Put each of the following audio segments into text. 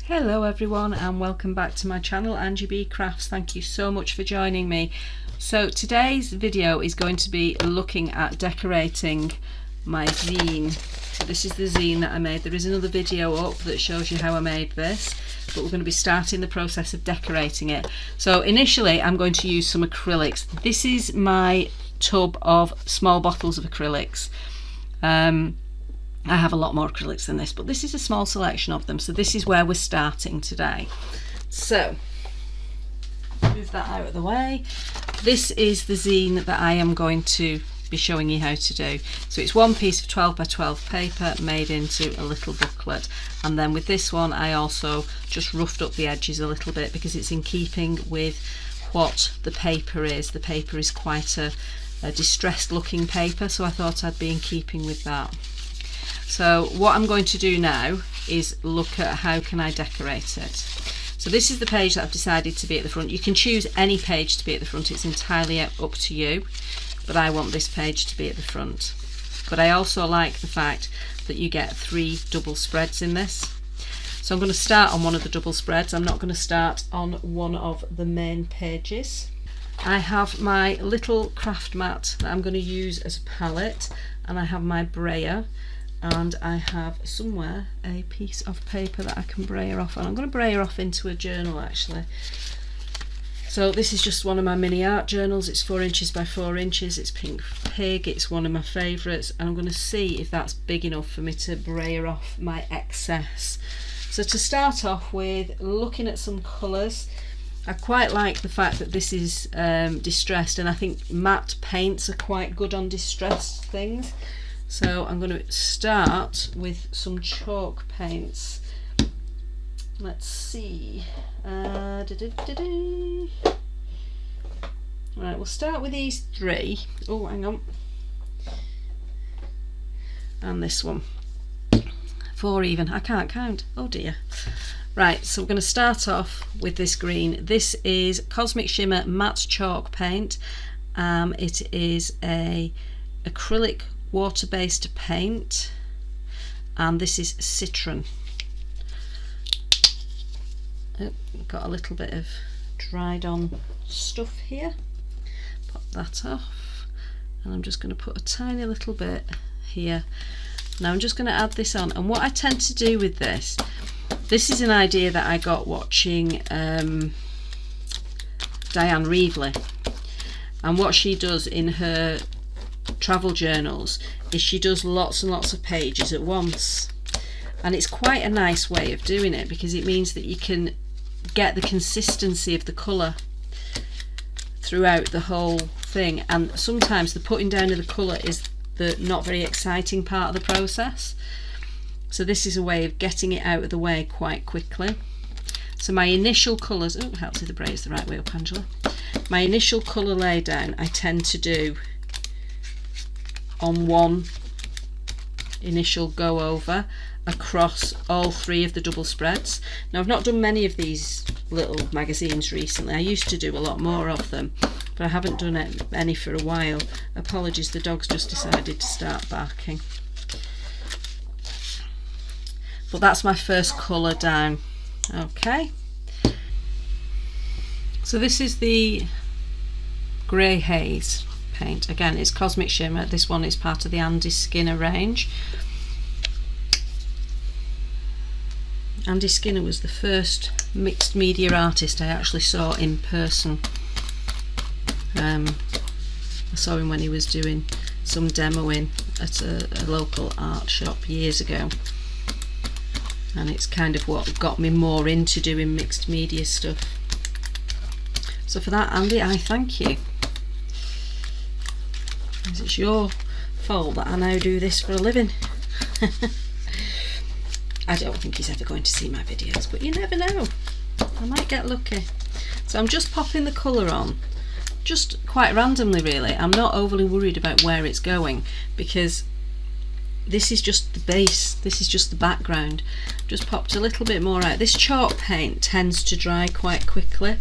Hello everyone and welcome back to my channel, Angie B Crafts. Thank you so much for joining me. So today's video is going to be looking at decorating my zine. So this is the zine that I made. There is another video up that shows you how I made this, but we're going to be starting the process of decorating it. So initially I'm going to use some acrylics. This is my tub of small bottles of acrylics. I have a lot more acrylics than this, but this is a small selection of them, so this is where we're starting today. So move that out of the way. This is the zine that I am going to be showing you how to do. So it's one piece of 12 by 12 paper made into a little booklet, and then with this one I also just roughed up the edges a little bit because it's in keeping with what the paper is. The paper is quite a distressed looking paper, so I thought I'd be in keeping with that. So what I'm going to do now is look at how can I decorate it. So this is the page that I've decided to be at the front. You can choose any page to be at the front, it's entirely up to you, but I want this page to be at the front. But I also like the fact that you get 3 double spreads in this. So I'm going to start on one of the double spreads. I'm not going to start on one of the main pages. I have my little craft mat that I'm going to use as a palette, and I have my brayer. And I have somewhere a piece of paper that I can brayer off, and I'm going to brayer off into a journal actually. So this is just one of my mini art journals. It's 4 inches by 4 inches. It's Pink Pig. It's one of my favourites, and I'm going to see if that's big enough for me to brayer off my excess. So to start off with, looking at some colours, I quite like the fact that this is distressed, and I think matte paints are quite good on distressed things. So I'm going to start with some chalk paints. Let's see. Right, we'll start with these 3. Oh, hang on. And this one. 4 even. I can't count. Oh dear. Right, so we're going to start off with this green. This is Cosmic Shimmer Matte Chalk Paint. It is a acrylic water-based paint, and this is Citron. Oh, got a little bit of dried on stuff here. Pop that off, and I'm just going to put a tiny little bit here. Now I'm just going to add this on, and what I tend to do with this is an idea that I got watching Diane Reevely, and what she does in her travel journals is she does lots and lots of pages at once, and it's quite a nice way of doing it because it means that you can get the consistency of the colour throughout the whole thing, and sometimes the putting down of the colour is the not very exciting part of the process. So this is a way of getting it out of the way quite quickly. So my initial colours, oh, helps if the braid's the right way up, Angela. My initial colour lay down I tend to do on one initial go over across all 3 of the double spreads. Now I've not done many of these little magazines recently. I used to do a lot more of them, but I haven't done any for a while. Apologies, the dog's just decided to start barking. But that's my first colour down. Okay, so this is the Grey Haze paint. Again, it's Cosmic Shimmer. This one is part of the Andy Skinner range. Andy Skinner was the first mixed media artist I actually saw in person. I saw him when he was doing some demoing at a local art shop years ago, and it's kind of what got me more into doing mixed media stuff. So for that, Andy, I thank you. It's your fault that I now do this for a living. I don't think he's ever going to see my videos, but you never know. I might get lucky. So I'm just popping the colour on, just quite randomly really. I'm not overly worried about where it's going because this is just the base, this is just the background. Just popped a little bit more out. This chalk paint tends to dry quite quickly,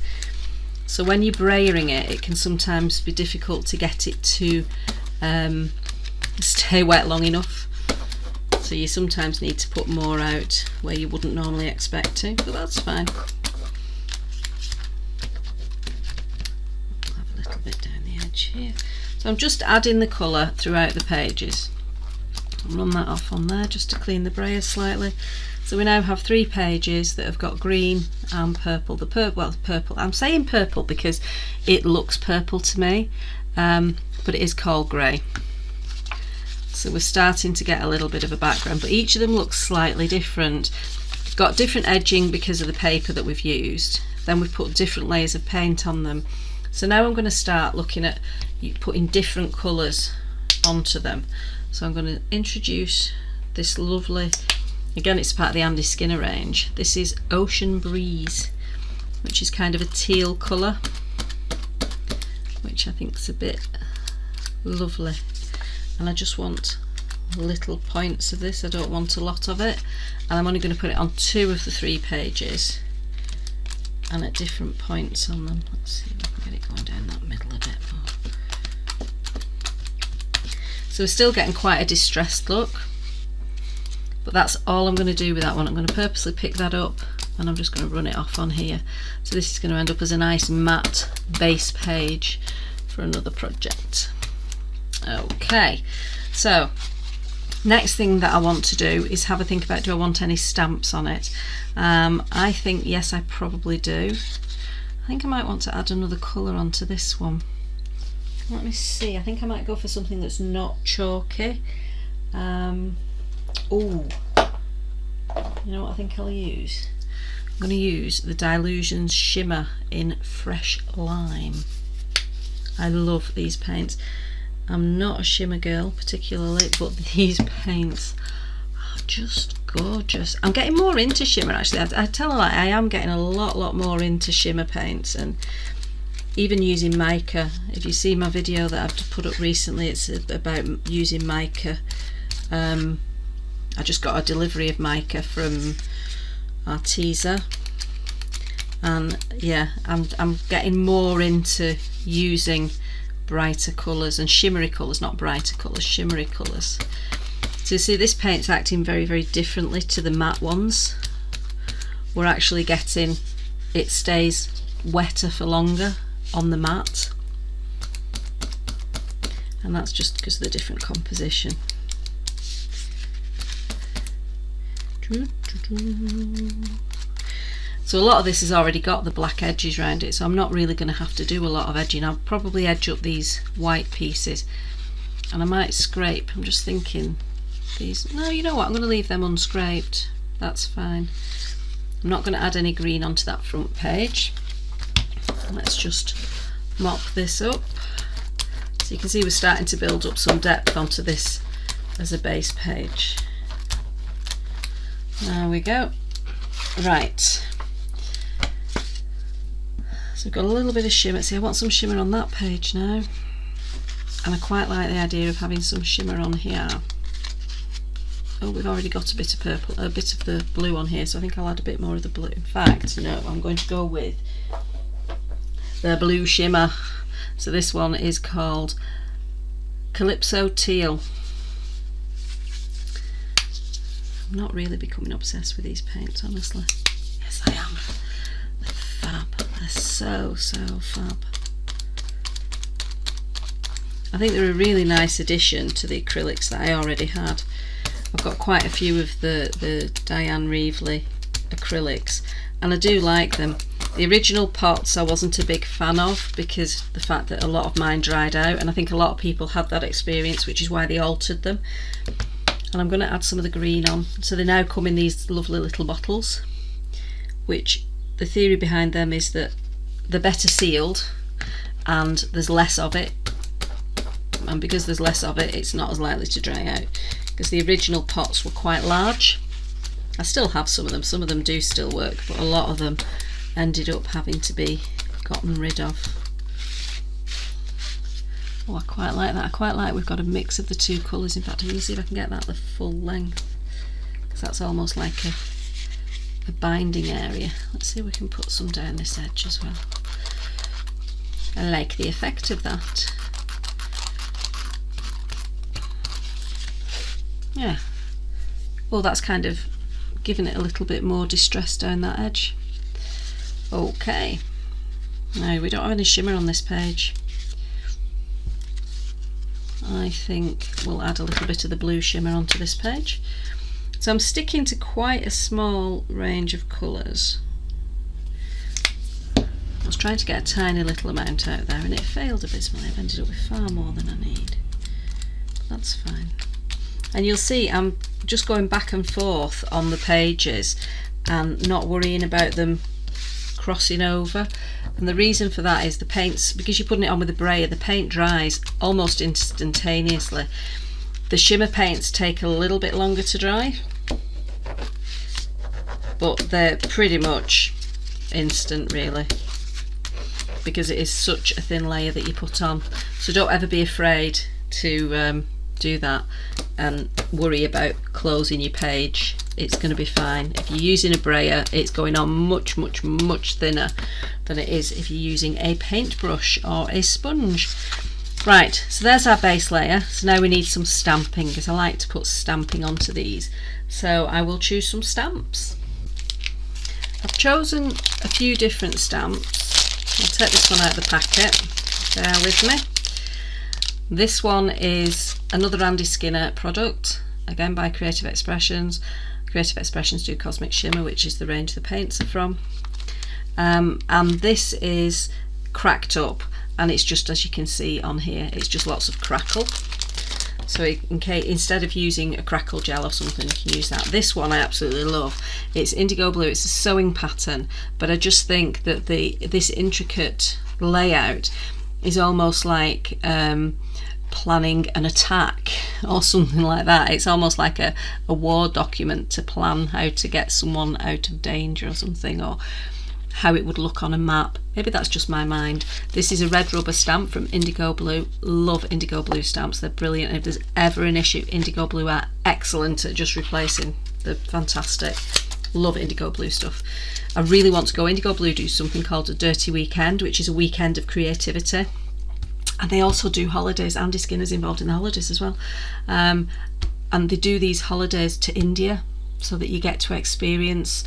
so when you're brayering it, it can sometimes be difficult to get it to stay wet long enough. So you sometimes need to put more out where you wouldn't normally expect to, but that's fine. I'll have a little bit down the edge here. So I'm just adding the colour throughout the pages. I'll run that off on there just to clean the brayer slightly. So we now have 3 pages that have got green and purple. The purple, I'm saying purple because it looks purple to me, but it is cold grey. So we're starting to get a little bit of a background, but each of them looks slightly different. Got different edging because of the paper that we've used. Then we've put different layers of paint on them. So now I'm going to start looking at putting different colours onto them. So I'm going to introduce this lovely, again it's part of the Andy Skinner range. This is Ocean Breeze, which is kind of a teal colour, which I think is a bit lovely. And I just want little points of this, I don't want a lot of it. And I'm only going to put it on 2 of the 3 pages and at different points on them. Let's see if I can get it going down that middle a bit more. So we're still getting quite a distressed look, but that's all I'm going to do with that one. I'm going to purposely pick that up and I'm just going to run it off on here. So this is going to end up as a nice matte base page for another project. Okay, so next thing that I want to do is have a think about, do I want any stamps on it? I think yes, I probably do. I think I might want to add another colour onto this one. Let me see, I think I might go for something that's not chalky. Oh, you know what I think I'll use? I'm going to use the Dylusions Shimmer in Fresh Lime. I love these paints. I'm not a shimmer girl particularly, but these paints are just gorgeous. I'm getting more into shimmer actually. I tell a lie, I am getting a lot more into shimmer paints, and even using mica. If you see my video that I've put up recently, it's about using mica. I just got a delivery of mica from Arteza, and yeah, I'm getting more into using brighter colours and shimmery colours, not brighter colours, shimmery colours. So you see this paint's acting very differently to the matte ones. We're actually getting, it stays wetter for longer on the matte, and that's just because of the different composition. So a lot of this has already got the black edges around it, so I'm not really going to have to do a lot of edging. I'll probably edge up these white pieces, and I might scrape. I'm just thinking these, no, you know what, I'm going to leave them unscraped, that's fine. I'm not going to add any green onto that front page. Let's just mop this up. So you can see we're starting to build up some depth onto this as a base page. There we go. Right, so we've got a little bit of shimmer. See, I want some shimmer on that page now, and I quite like the idea of having some shimmer on here. Oh, we've already got a bit of purple, a bit of the blue on here, so I think I'll add a bit more of the blue. In fact, no, I'm going to go with the blue shimmer. So this one is called Calypso Teal. I'm not really becoming obsessed with these paints, honestly. Yes, I am. They're fab. They're so fab. I think they're a really nice addition to the acrylics that I already had. I've got quite a few of the Diane Reevely acrylics, and I do like them. The original pots I wasn't a big fan of because the fact that a lot of mine dried out, and I think a lot of people had that experience, which is why they altered them. And I'm going to add some of the green on. So they now come in these lovely little bottles, which the theory behind them is that they're better sealed and there's less of it, and because there's less of it, it's not as likely to dry out, because the original pots were quite large. I still have some of them do still work, but a lot of them ended up having to be gotten rid of. Oh, I quite like that. I quite like we've got a mix of the two colours. In fact, I'm going to see if I can get that the full length, because that's almost like a binding area. Let's see if we can put some down this edge as well. I like the effect of that. Yeah, Oh, that's kind of giving it a little bit more distress down that edge. Okay, now we don't have any shimmer on this page. I think we'll add a little bit of the blue shimmer onto this page. So I'm sticking to quite a small range of colours. I was trying to get a tiny little amount out there and it failed abysmally. I've ended up with far more than I need. But that's fine. And you'll see I'm just going back and forth on the pages and not worrying about them crossing over. And the reason for that is the paints, because you're putting it on with a brayer, the paint dries almost instantaneously. The shimmer paints take a little bit longer to dry, but they're pretty much instant really, because it is such a thin layer that you put on. So don't ever be afraid to do that and worry about closing your page. It's going to be fine. If you're using a brayer, it's going on much thinner than it is if you're using a paintbrush or a sponge. Right, so there's our base layer. So now we need some stamping, because I like to put stamping onto these. So I will choose some stamps. I've chosen a few different stamps. I'll take this one out of the packet. Bear with me. This one is another Andy Skinner product, again by Creative Expressions. Creative Expressions do Cosmic Shimmer, which is the range the paints are from. And this is cracked up, and it's just, as you can see on here, it's just lots of crackle. So instead of using a crackle gel or something, you can use that. This one I absolutely love. It's indigo blue, it's a sewing pattern, but I just think that this intricate layout is almost like planning an attack or something like that. It's almost like a war document to plan how to get someone out of danger or something, or how it would look on a map. Maybe that's just my mind. This is a red rubber stamp from Indigo Blue. Love Indigo Blue stamps, they're brilliant. If there's ever an issue, Indigo Blue are excellent at just replacing. They're fantastic. Love Indigo Blue stuff. I really want to go. Indigo Blue do something called a Dirty Weekend, which is a weekend of creativity. And they also do holidays. Andy Skinner's involved in the holidays as well. And they do these holidays to India, so that you get to experience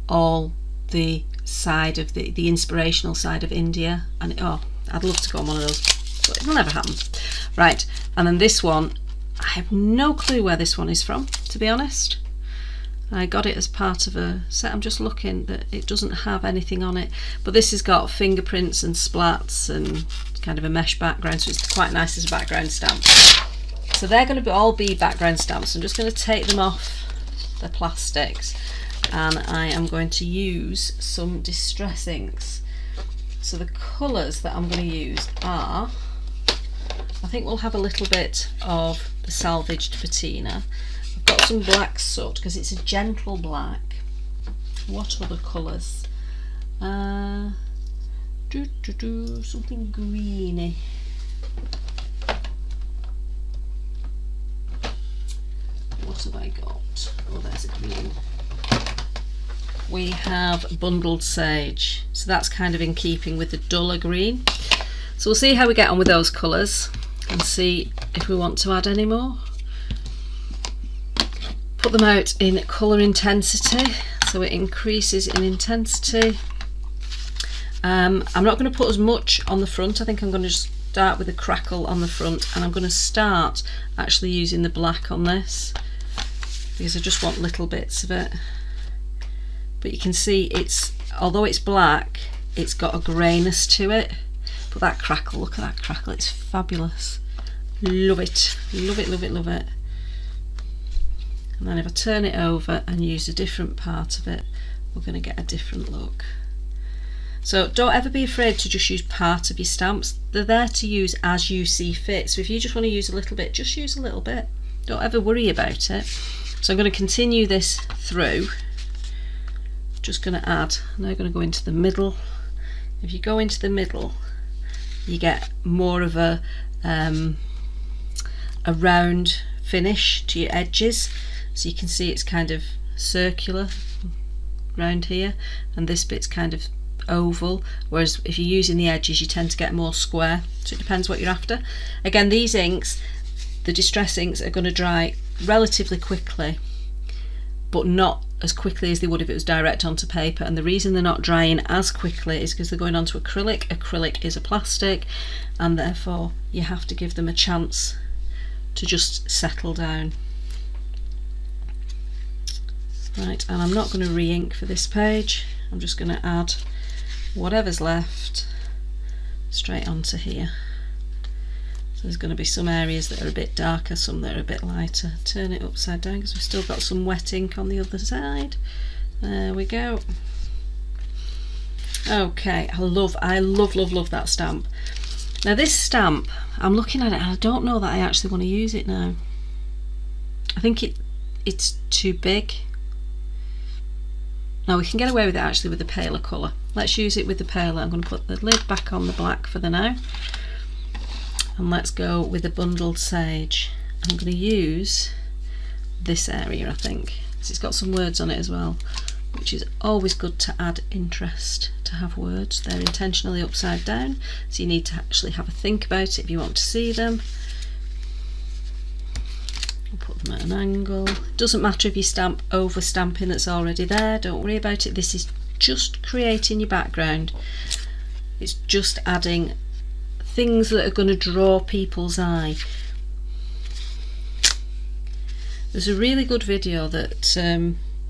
all the side of the inspirational side of India. And oh, I'd love to go on one of those, but it'll never happen. Right, and then this one, I have no clue where this one is from, to be honest. I got it as part of a set. I'm just looking that it doesn't have anything on it, but this has got fingerprints and splats and kind of a mesh background, so it's quite nice as a background stamp. So they're going to all be background stamps. I'm just going to take them off the plastics, and I am going to use some distress inks. So the colours that I'm going to use are, I think we'll have a little bit of the salvaged patina. I've got some black soot because it's a gentle black. What other colours? Something greeny. What have I got? Oh, there's a green. We have bundled sage, so that's kind of in keeping with the duller green. So we'll see how we get on with those colours and see if we want to add any more. Put them out in colour intensity, so it increases in intensity. I'm not going to put as much on the front. I think I'm going to just start with a crackle on the front, and I'm going to start actually using the black on this because I just want little bits of it. But you can see it's, although it's black, it's got a greyness to it. But that crackle, look at that crackle, it's fabulous. Love it, love it, love it, love it. And then if I turn it over and use a different part of it, we're going to get a different look. So don't ever be afraid to just use part of your stamps. They're there to use as you see fit. So if you just want to use a little bit, just use a little bit. Don't ever worry about it. So I'm going to continue this through. Just going to add, now going to go into the middle. If you go into the middle, you get more of a round finish to your edges. So you can see it's kind of circular round here, and this bit's kind of oval, whereas if you're using the edges you tend to get more square. So it depends what you're after. Again, these inks, the distress inks, are going to dry relatively quickly, but not as quickly as they would if it was direct onto paper. And the reason they're not drying as quickly is because they're going onto acrylic. Acrylic is a plastic, and therefore you have to give them a chance to just settle down. Right, and I'm not going to re-ink for this page. I'm just going to add whatever's left straight onto here. So there's going to be some areas that are a bit darker, some that are a bit lighter. Turn it upside down because we've still got some wet ink on the other side. There we go. Okay, I love that stamp. Now this stamp, I'm looking at it and I don't know that I actually want to use it now. I think it's too big. Now we can get away with it actually with the paler colour. Let's use it with the paler. I'm going to put the lid back on the black for the now. And let's go with the bundled sage. I'm going to use this area, I think, because it's got some words on it as well, which is always good to add interest, to have words. They're intentionally upside down, so you need to actually have a think about it if you want to see them. I'll put them at an angle. It doesn't matter if you stamp over stamping that's already there, don't worry about it. This is just creating your background. It's just adding things that are going to draw people's eye. There's a really good video that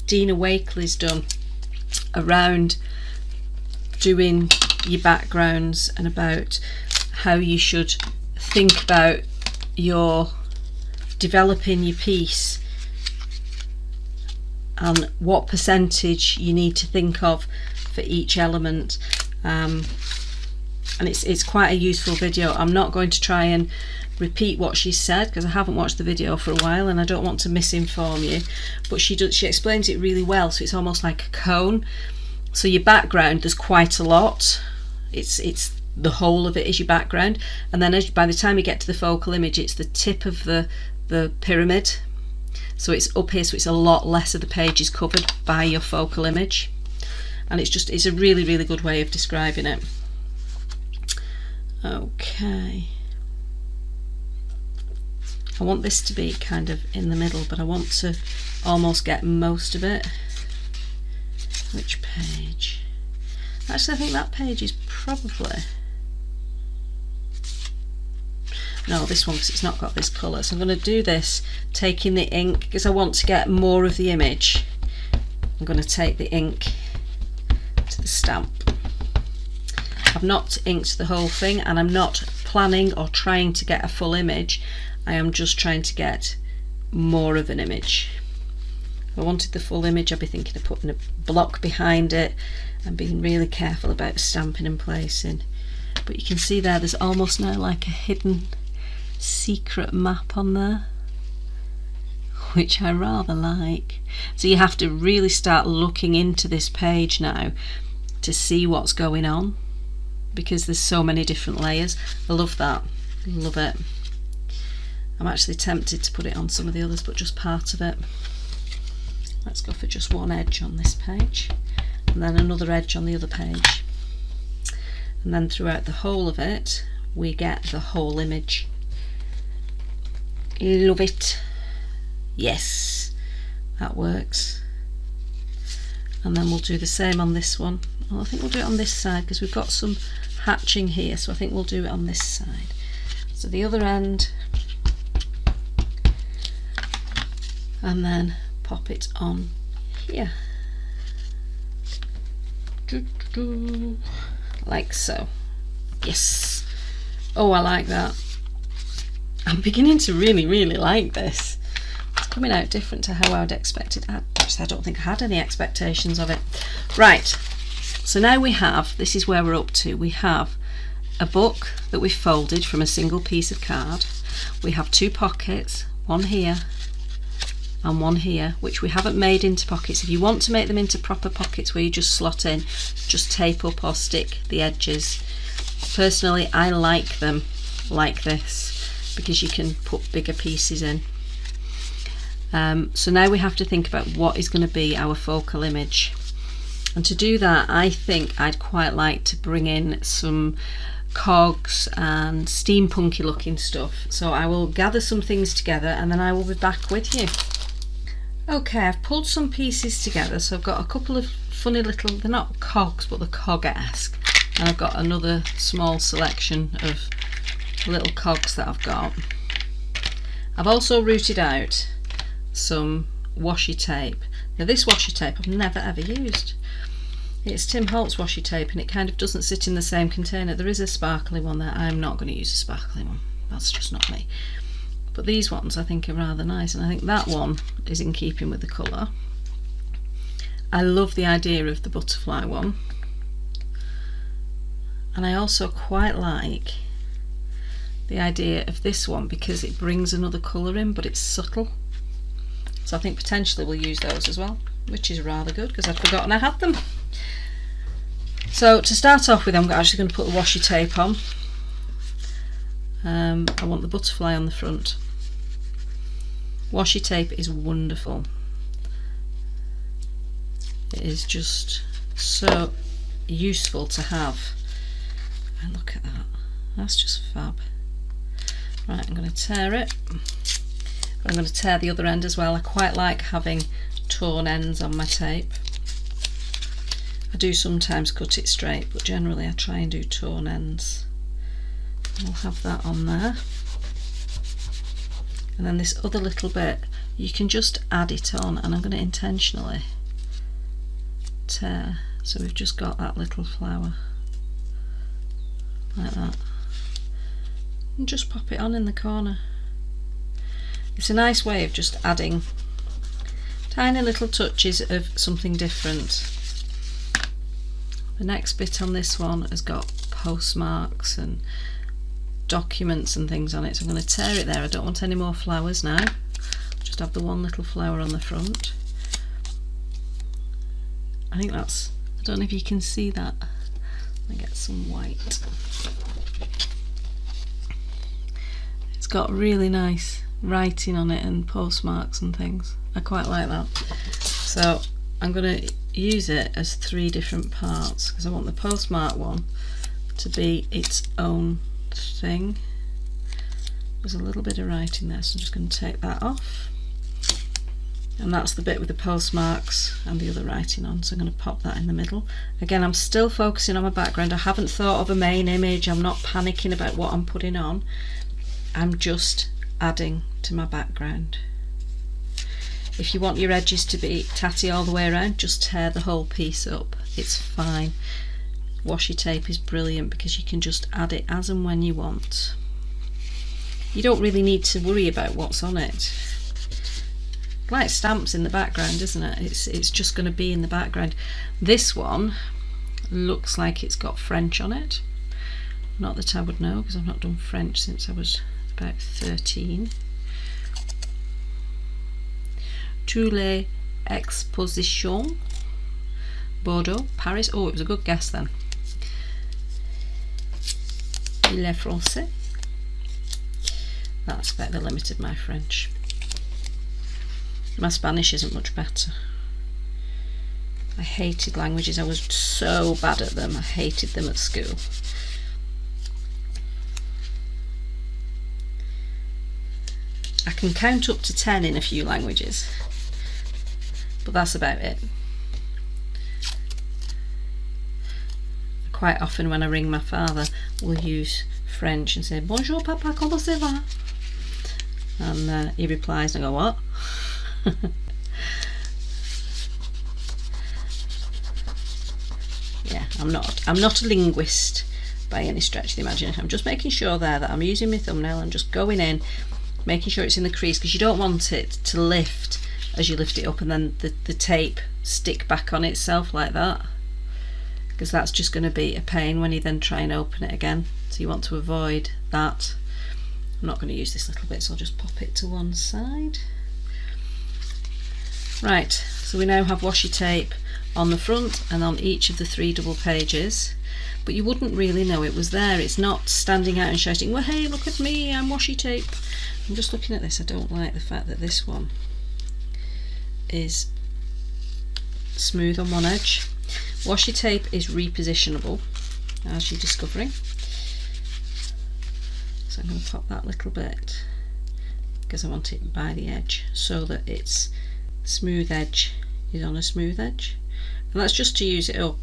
Dina Wakely's done around doing your backgrounds and about how you should think about your developing your piece and what percentage you need to think of for each element. And it's quite a useful video. I'm not going to try and repeat what she said because I haven't watched the video for a while and I don't want to misinform you, but she explains it really well. So it's almost like a cone. So your background, there's quite a lot. It's the whole of it is your background, and then by the time you get to the focal image, it's the tip of the pyramid. So it's up here, so it's a lot less of the page is covered by your focal image, and it's a really, really good way of describing it. Okay, I want this to be kind of in the middle, but I want to almost get most of it. Which page? Actually, I think that page is probably, no, this one, because it's not got this colour. So I'm going to do this taking the ink, because I want to get more of the image. I'm going to take the ink to the stamp. I've not inked the whole thing, and I'm not planning or trying to get a full image. I am just trying to get more of an image. If I wanted the full image, I'd be thinking of putting a block behind it and being really careful about stamping and placing. But you can see there's almost now like a hidden secret map on there, which I rather like. So you have to really start looking into this page now to see what's going on, because there's so many different layers. I love that, love it. I'm actually tempted to put it on some of the others, but just part of it. Let's go for just one edge on this page, and then another edge on the other page, and then throughout the whole of it we get the whole image. Love it. Yes, that works. And then we'll do the same on this one. Well, I think we'll do it on this side because we've got some hatching here, so I think we'll do it on this side. So the other end, and then pop it on here, like so. Yes. Oh, I like that. I'm beginning to really, really like this. It's coming out different to how I would expect it. Actually, I don't think I had any expectations of it. Right, so now we have, this is where we're up to. We have a book that we've folded from a single piece of card. We have two pockets, one here and one here, which we haven't made into pockets. If you want to make them into proper pockets where you just slot in, just tape up or stick the edges. Personally, I like them like this because you can put bigger pieces in. So now we have to think about what is going to be our focal image, and to do that I think I'd quite like to bring in some cogs and steampunky looking stuff. So I will gather some things together and then I will be back with you. Okay, I've pulled some pieces together, so I've got a couple of funny little, they're not cogs, but they're cog-esque, and I've got another small selection of little cogs that I've got. I've also rooted out some washi tape. Now this washi tape I've never ever used. It's Tim Holtz washi tape, and it kind of doesn't sit in the same container. There is a sparkly one there. I'm not going to use a sparkly one, that's just not me. But these ones I think are rather nice, and I think that one is in keeping with the colour. I love the idea of the butterfly one, and I also quite like the idea of this one because it brings another colour in, but it's subtle. So I think potentially we'll use those as well, which is rather good because I'd forgotten I had them. So to start off with, I'm actually going to put the washi tape on. I want the butterfly on the front. Washi tape is wonderful. It is just so useful to have. And look at that, that's just fab. Right, I'm going to tear it. I'm going to tear the other end as well. I quite like having torn ends on my tape. I do sometimes cut it straight, but generally I try and do torn ends. I'll have that on there. And then this other little bit, you can just add it on, and I'm going to intentionally tear, so we've just got that little flower like that, and just pop it on in the corner. It's a nice way of just adding tiny little touches of something different. The next bit on this one has got postmarks and documents and things on it, so I'm going to tear it there. I don't want any more flowers now, just have the one little flower on the front. I think that's, I don't know if you can see that. Let me get some white. It's got really nice writing on it and postmarks and things. I quite like that. So I'm going to use it as 3 different parts because I want the postmark one to be its own thing. There's a little bit of writing there, so I'm just going to take that off, and that's the bit with the postmarks and the other writing on, so I'm going to pop that in the middle. Again, I'm still focusing on my background. I haven't thought of a main image. I'm not panicking about what I'm putting on. I'm just adding to my background. If you want your edges to be tatty all the way around, just tear the whole piece up, it's fine. Washi tape is brilliant because you can just add it as and when you want. You don't really need to worry about what's on it. Like stamps in the background, isn't it? It's just going to be in the background. This one looks like it's got French on it. Not that I would know because I've not done French since I was about 13. Tous les expositions, Bordeaux, Paris. Oh, it was a good guess then. Il est français. That's about the limit of my French. My Spanish isn't much better. I hated languages. I was so bad at them. I hated them at school. I can count up to 10 in a few languages, but that's about it. Quite often when I ring my father, we'll use French and say, "Bonjour papa, comment ça va?" And he replies and I go, "What?" Yeah, I'm not a linguist by any stretch of the imagination. I'm just making sure there that I'm using my thumbnail and just going in, making sure it's in the crease, because you don't want it to lift as you lift it up and then the tape stick back on itself like that, because that's just going to be a pain when you then try and open it again. So you want to avoid that. I'm not going to use this little bit, so I'll just pop it to one side. Right, so we now have washi tape on the front and on each of the 3 double pages, but you wouldn't really know it was there. It's not standing out and shouting, "Well, hey, look at me, I'm washi tape." I'm just looking at this. I don't like the fact that this one is smooth on one edge. Washi tape is repositionable, as you're discovering. So I'm going to pop that little bit because I want it by the edge so that it's smooth edge is on a smooth edge, and that's just to use it up.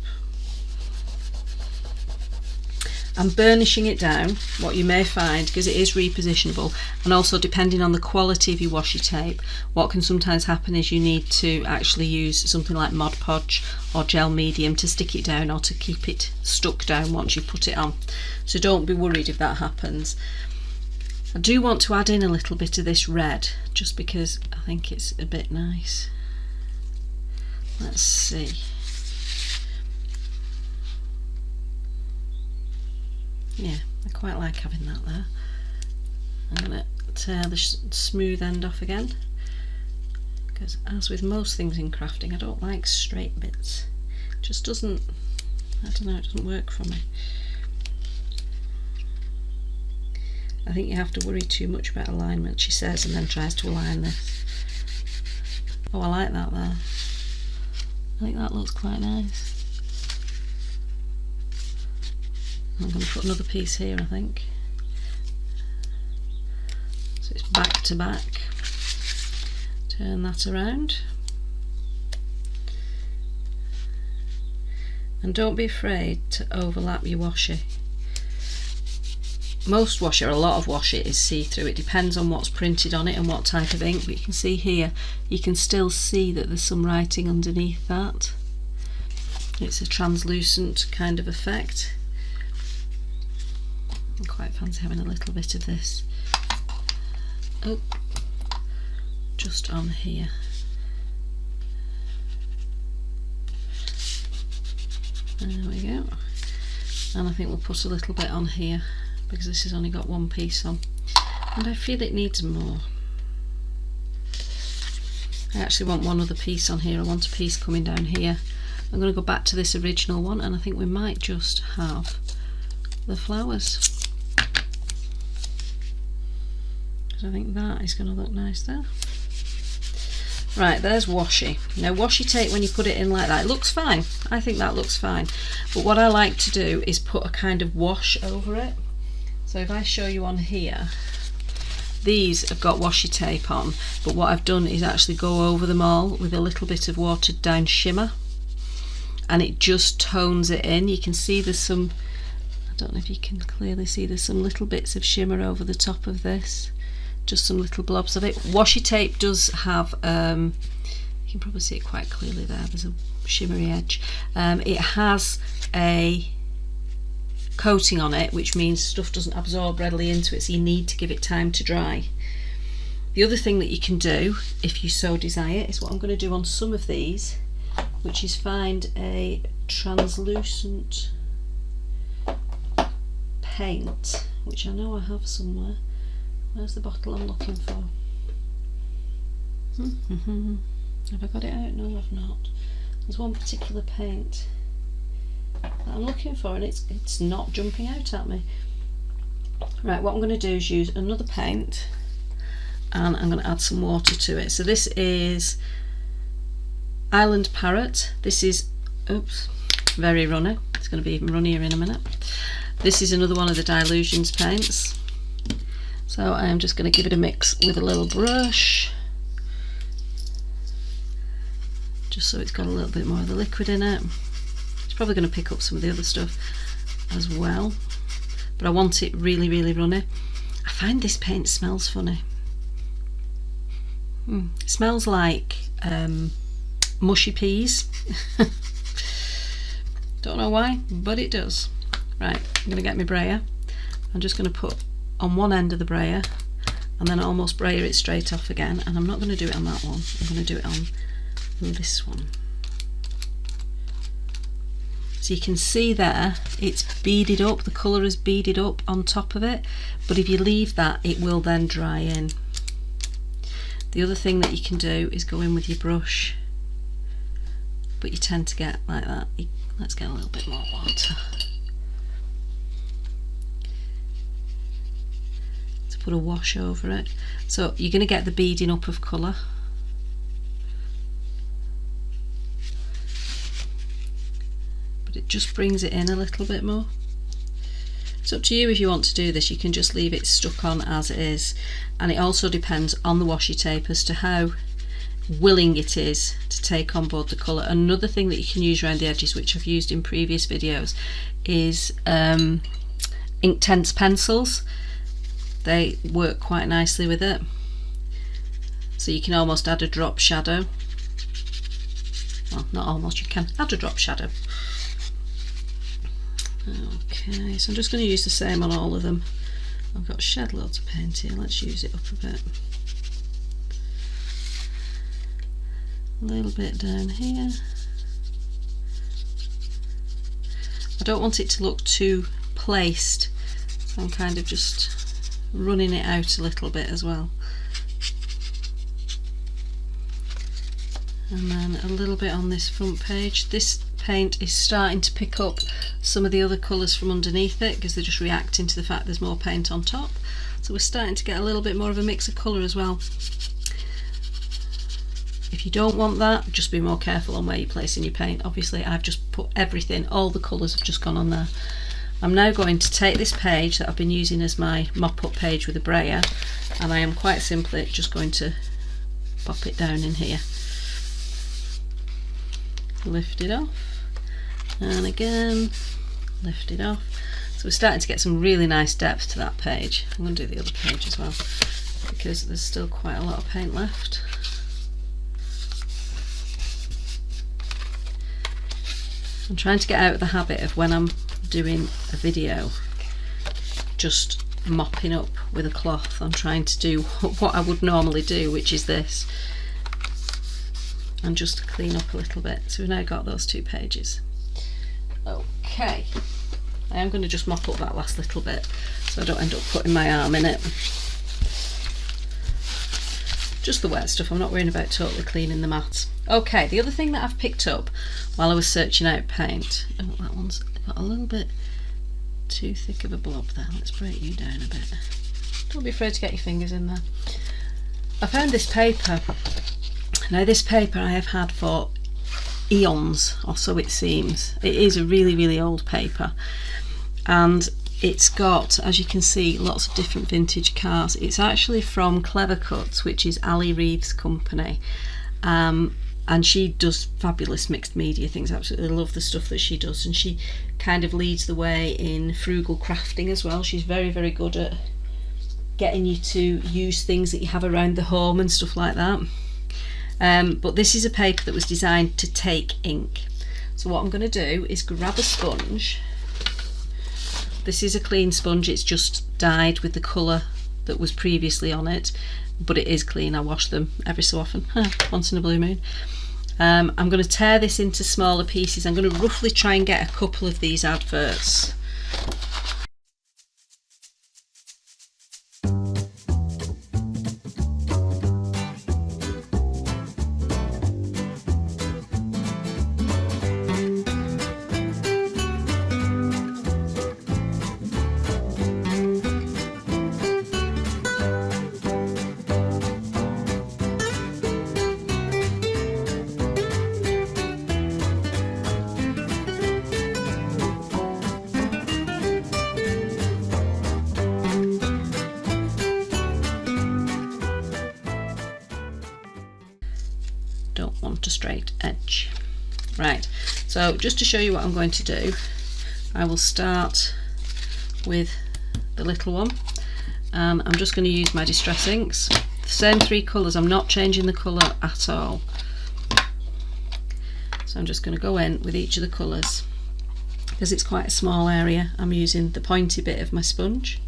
I'm burnishing it down. What you may find, because it is repositionable, and also depending on the quality of your washi tape, what can sometimes happen is you need to actually use something like Mod Podge or gel medium to stick it down or to keep it stuck down once you put it on. So don't be worried if that happens. I do want to add in a little bit of this red, just because I think it's a bit nice. Let's see. Yeah, I quite like having that there. I'm going to tear the smooth end off again, because as with most things in crafting, I don't like straight bits. It just doesn't, I don't know, it doesn't work for me. I think you have to worry too much about alignment, she says, and then tries to align this. Oh, I like that there. I think that looks quite nice. I'm going to put another piece here, I think. So it's back to back. Turn that around. And don't be afraid to overlap your washi. Most washi, or a lot of washi, is see-through. It depends on what's printed on it and what type of ink, but you can see here, you can still see that there's some writing underneath that. It's a translucent kind of effect. I quite fancy having a little bit of this. Oh, just on here. There we go. And I think we'll put a little bit on here, because this has only got one piece on, and I feel it needs more. I actually want one other piece on here. I want a piece coming down here. I'm going to go back to this original one, and I think we might just have the flowers. I think that is going to look nice there. Right, there's washi. Now washi tape, when you put it in like that, it looks fine. I think that looks fine. But what I like to do is put a kind of wash over it. So if I show you on here, these have got washi tape on, but what I've done is actually go over them all with a little bit of watered down shimmer, and it just tones it in. You can see there's some, I don't know if you can clearly see, there's some little bits of shimmer over the top of this. Just some little blobs of it. Washi tape does have, you can probably see it quite clearly there, there's a shimmery edge. It has a coating on it, which means stuff doesn't absorb readily into it, so you need to give it time to dry. The other thing that you can do, if you so desire, is what I'm going to do on some of these, which is find a translucent paint, which I know I have somewhere. Where's the bottle I'm looking for? Have I got it out? No, I've not. There's one particular paint that I'm looking for, and it's not jumping out at me. Right, what I'm going to do is use another paint, and I'm going to add some water to it. So this is Island Parrot. This is, oops, very runny. It's going to be even runnier in a minute. This is another one of the Dilutions paints. So I am just going to give it a mix with a little brush, just so it's got a little bit more of the liquid in it. It's probably going to pick up some of the other stuff as well, but I want it really, really runny. I find this paint smells funny. It smells like mushy peas. Don't know why, but it does. Right, I'm going to get my brayer. I'm just going to put on one end of the brayer, and then almost brayer it straight off again, and I'm not going to do it on that one, I'm going to do it on this one. So you can see there it's beaded up, the colour is beaded up on top of it, but if you leave that it will then dry in. The other thing that you can do is go in with your brush, but you tend to get like that. Let's get a little bit more water. Put a wash over it, so you're going to get the beading up of colour. But it just brings it in a little bit more. It's up to you if you want to do this. You can just leave it stuck on as it is, and it also depends on the washi tape as to how willing it is to take on board the colour. Another thing that you can use around the edges, which I've used in previous videos, is Inktense pencils. They work quite nicely with it, so you can almost add a drop shadow. Well, not almost, you can add a drop shadow. Okay, so I'm just going to use the same on all of them. I've got shed loads of paint here, let's use it up a bit. A little bit down here. I don't want it to look too placed, so I'm kind of just running it out a little bit as well. And then a little bit on this front page. This paint is starting to pick up some of the other colours from underneath it because they're just reacting to the fact there's more paint on top. So we're starting to get a little bit more of a mix of colour as well. If you don't want that, just be more careful on where you're placing your paint. Obviously I've just put everything, all the colours have just gone on there. I'm now going to take this page that I've been using as my mop-up page with a brayer, and I am quite simply just going to pop it down in here. Lift it off, and again lift it off. So we're starting to get some really nice depth to that page. I'm going to do the other page as well because there's still quite a lot of paint left. I'm trying to get out of the habit of, when I'm doing a video, just mopping up with a cloth. I'm trying to do what I would normally do, which is this, and just to clean up a little bit. So we've now got those two pages. Okay, I am going to just mop up that last little bit so I don't end up putting my arm in it. Just the wet stuff, I'm not worrying about totally cleaning the mat. Okay, the other thing that I've picked up while I was searching out paint, oh, that one's got a little bit too thick of a blob there. Let's break you down a bit. Don't be afraid to get your fingers in there. I found this paper. Now this paper I have had for eons, or so it seems. It is a really, really old paper, and it's got, as you can see, lots of different vintage cars. It's actually from Clever Cuts, which is Ali Reeves' company, and she does fabulous mixed media things. I absolutely love the stuff that she does, and she kind of leads the way in frugal crafting as well. She's very, very good at getting you to use things that you have around the home and stuff like that. But this is a paper that was designed to take ink. So what I'm going to do is grab a sponge. This is a clean sponge, it's just dyed with the colour that was previously on it, but it is clean. I wash them every so often, once in a blue moon. I'm going to tear this into smaller pieces. I'm going to roughly try and get a couple of these adverts. Don't want a straight edge. Right, so just to show you what I'm going to do, I will start with the little one, and I'm just going to use my Distress inks. The same three colours, I'm not changing the colour at all. So I'm just going to go in with each of the colours. Because it's quite a small area, I'm using the pointy bit of my sponge,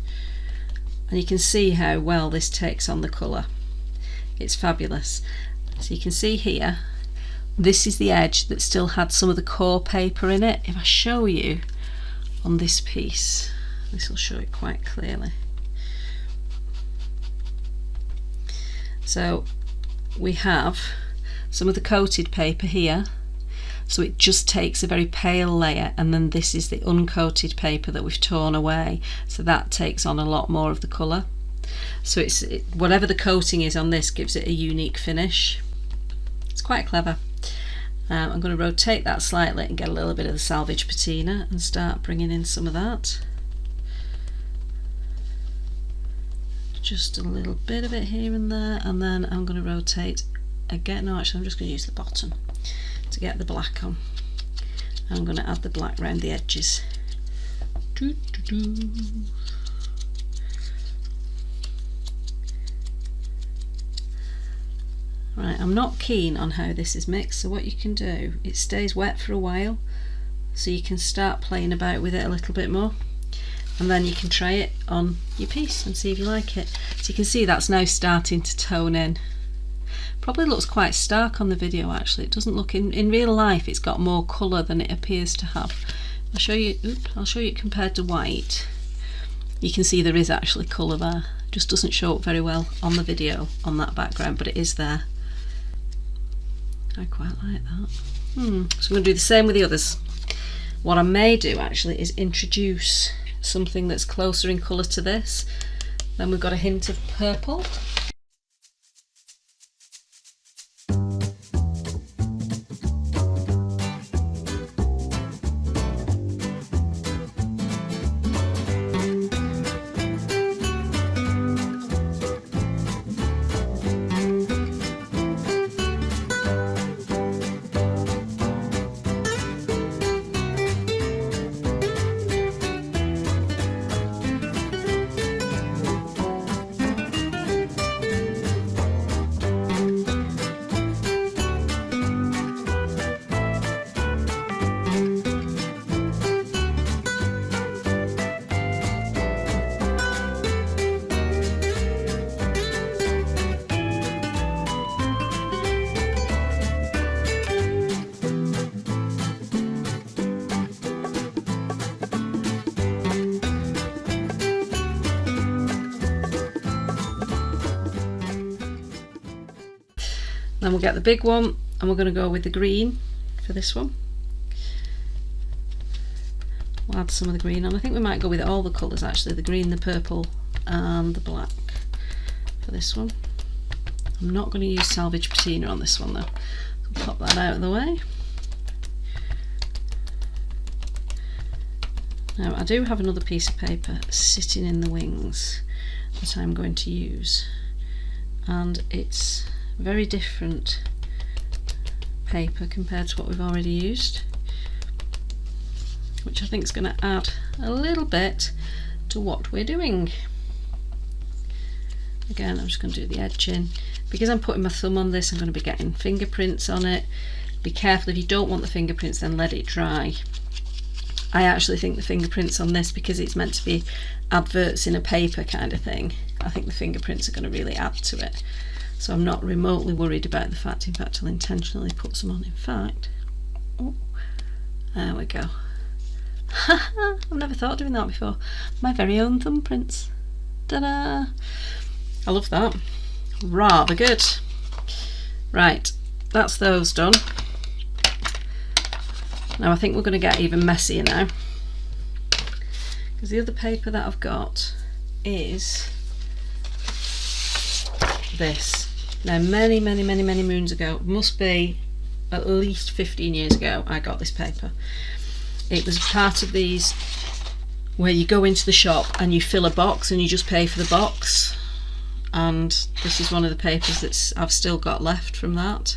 and you can see how well this takes on the colour. It's fabulous. So you can see here, this is the edge that still had some of the core paper in it. If I show you on this piece, this will show it quite clearly. So we have some of the coated paper here, so it just takes a very pale layer, and then this is the uncoated paper that we've torn away, so that takes on a lot more of the colour. So whatever the coating is on this gives it a unique finish. It's quite clever. I'm going to rotate that slightly and get a little bit of the salvage patina and start bringing in some of that. Just a little bit of it here and there, and then I'm going to rotate again, no actually I'm just going to use the bottom to get the black on. I'm going to add the black around the edges. Right, I'm not keen on how this is mixed, so what you can do, it stays wet for a while, so you can start playing about with it a little bit more, and then you can try it on your piece and see if you like it. So you can see that's now starting to tone in. Probably looks quite stark on the video actually. It doesn't look, in real life it's got more colour than it appears to have. I'll show you it compared to white. You can see there is actually colour there. It just doesn't show up very well on the video on that background, but it is there. I quite like that. So I'm going to do the same with the others. What I may do actually is introduce something that's closer in colour to this. Then we've got a hint of purple. Then we'll get the big one and we're going to go with the green for this one. We'll add some of the green on. I think we might go with all the colours actually, the green, the purple and the black for this one. I'm not going to use salvage patina on this one though. I'll pop that out of the way. Now I do have another piece of paper sitting in the wings that I'm going to use, and it's very different paper compared to what we've already used, which I think is going to add a little bit to what we're doing. Again, I'm just going to do the edging. Because I'm putting my thumb on this, I'm going to be getting fingerprints on it. Be careful, if you don't want the fingerprints, then let it dry. I actually think the fingerprints on this, because it's meant to be adverts in a paper kind of thing, I think the fingerprints are going to really add to it. So I'm not remotely worried about the fact, in fact I'll intentionally put some on. In fact, oh, there we go. I've never thought of doing that before. My very own thumbprints. Ta-da! I love that. Rather good. Right, that's those done. Now I think we're going to get even messier now, because the other paper that I've got is this. Now many moons ago, must be at least 15 years ago, I got this paper. It was part of these where you go into the shop and you fill a box and you just pay for the box, and this is one of the papers that I've still got left from that.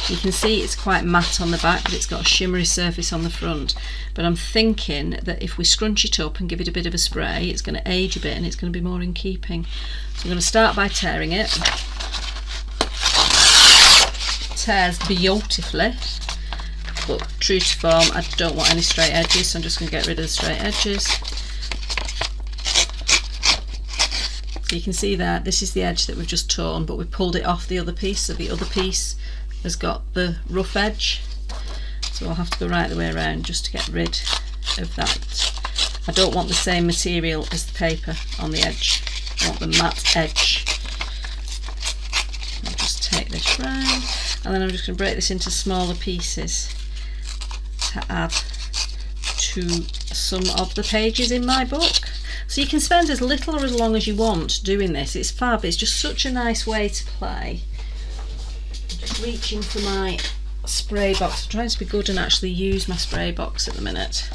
You can see it's quite matte on the back, but it's got a shimmery surface on the front. But I'm thinking that if we scrunch it up and give it a bit of a spray, it's going to age a bit and it's going to be more in keeping. So I'm going to start by tearing it. Tears beautifully, but true to form, I don't want any straight edges, so I'm just going to get rid of the straight edges. So you can see there, this is the edge that we've just torn, but we pulled it off the other piece, so the other piece has got the rough edge, so I'll have to go right the way around just to get rid of that. I don't want the same material as the paper on the edge, I want the matte edge. I'll just take this round, and then I'm just going to break this into smaller pieces to add to some of the pages in my book. So you can spend as little or as long as you want doing this. It's fab, it's just such a nice way to play. Just reaching for my spray box. I'm trying to be good and actually use my spray box at the minute.